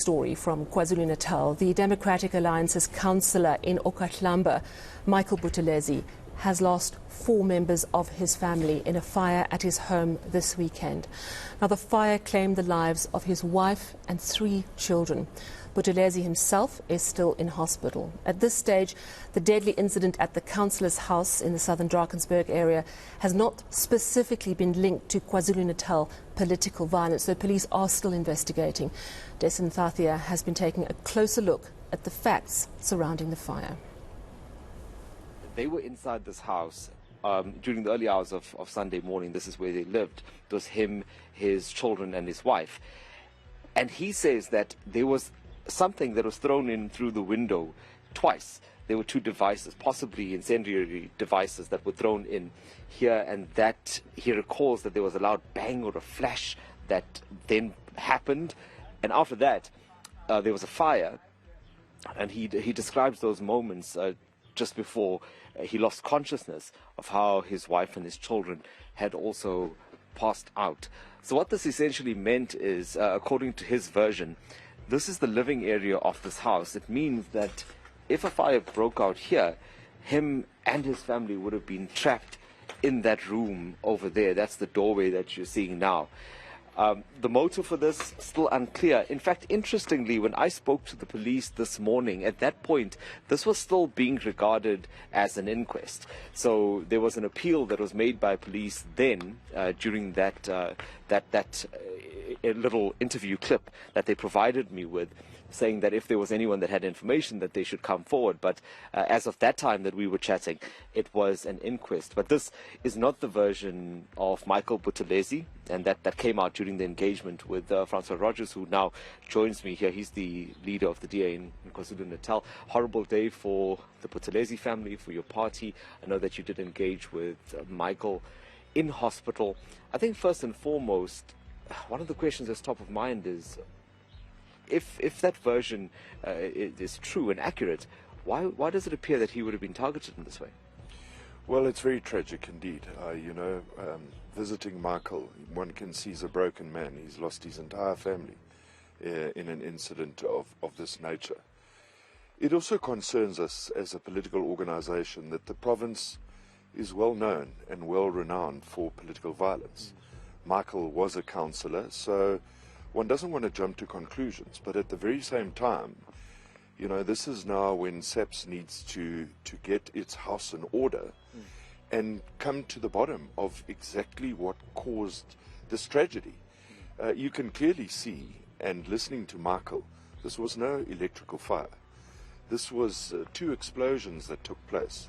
Story from KwaZulu-Natal. The Democratic Alliance's councillor in Okhahlamba, Buthelezi, has lost 4 members of his family in a fire at his home this weekend. Now, the fire claimed the lives of his wife and 3 children. Buthelezi himself is still in hospital. At this stage, the deadly incident at the councillor's house in the southern Drakensberg area has not specifically been linked to KwaZulu-Natal political violence, so police are still investigating. Dasen Thathiah has been taking a closer look at the facts surrounding the fire. They were inside this house during the early hours of Sunday morning. This is where they lived. It was him, his children and his wife. And he says that there was something that was thrown in through the window twice. There were 2 devices, possibly incendiary devices, that were thrown in here, and that he recalls that there was a loud bang or a flash that then happened. And after that, there was a fire, and he describes those moments just before he lost consciousness, of how his wife and his children had also passed out. So what this essentially meant is, according to his version, this is the living area of this house. It means that if a fire broke out here, him and his family would have been trapped in that room over there. That's the doorway that you're seeing now. The motive for this, still unclear. In fact, interestingly, when I spoke to the police this morning, at that point, this was still being regarded as an inquest. So there was an appeal that was made by police then during that little interview clip that they provided me with, saying that if there was anyone that had information, that they should come forward. But as of that time that we were chatting, it was an inquest. But this is not the version of Michael Buthelezi, and that came out during the engagement with Francois Rogers, who now joins me here. He's the leader of the DA in KwaZulu-Natal. Horrible day for the Buthelezi family, for your party. I know that you did engage with Michael in hospital. I think first and foremost, one of the questions that's top of mind is, if that version is true and accurate, why does it appear that he would have been targeted in this way? Well, it's very tragic indeed. Visiting Michael, one can see he's a broken man. He's lost his entire family in an incident of this nature. It also concerns us as a political organization that the province is well known and well renowned for political violence. Michael was a councillor, so one doesn't want to jump to conclusions, but at the very same time, this is now when SAPS needs to get its house in order and come to the bottom of exactly what caused this tragedy. You can clearly see, and listening to Michael, this was no electrical fire. This was 2 explosions that took place.